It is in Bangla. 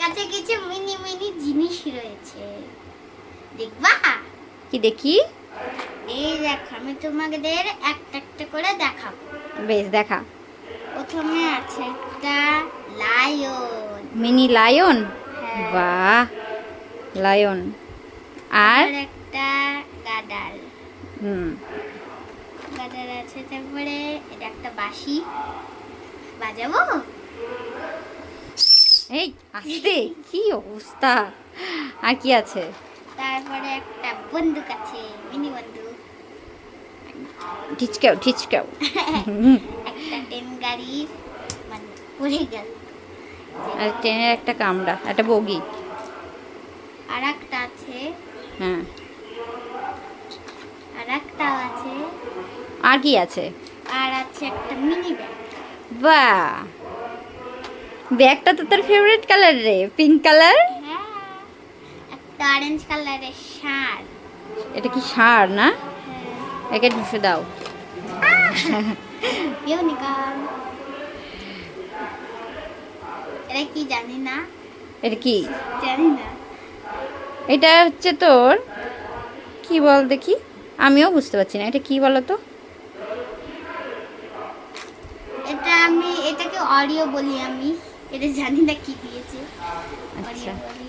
কাছে কিছু মিনি মিনি জিনিস রয়েছে, দেখবা? কি দেখি? এই দেখো, আমি তোমাদের একটা একটা করে দেখাবো। বেশ, দেখা। প্রথমে আছে একটা লায়ন। Mini lion. হ্যাঁ। বাহ, লায়ন। আর তারপরে একটা গাডাল। হুম, গাডাল আছে। তারপরে এটা একটা বাঁশি, বাজাবো? এই আস্তে, কি অবস্থা! আর কি আছে? তারপরে একটা বন্দুক আছে, মিনি বন্দুক। ঠিচকাও ঠিচকাও। একটা ট্রেন গাড়ি, মানে পড়ে গেল। আর ট্রেনের একটা কামরা, একটা বগি। আর একটা আছে, হ্যাঁ। আর একটা আছে, আর কি আছে? আর আছে একটা মিনি ব্যাগ। বাহ, ব্যাগটা তো তোর ফেভারিট কালার রে, পিঙ্ক কালার। হ্যাঁ, একটা অরেঞ্জ কালারের ষাঁড়। এটা কি ষাঁড় না? হ্যাঁ, একে ঢুসে দাও। ইউনিকর্ন। এটা কি জানি না, এটা কি? জানি না। এটা হচ্ছে তোর, কি বল দেখি, আমিও বুঝতে পারছি না এটা কি বলো তো। এটা আমি এটাকে অরিও বলি আমি, এটা জানি না কি দিয়েছে। আচ্ছা, অরিও বলি।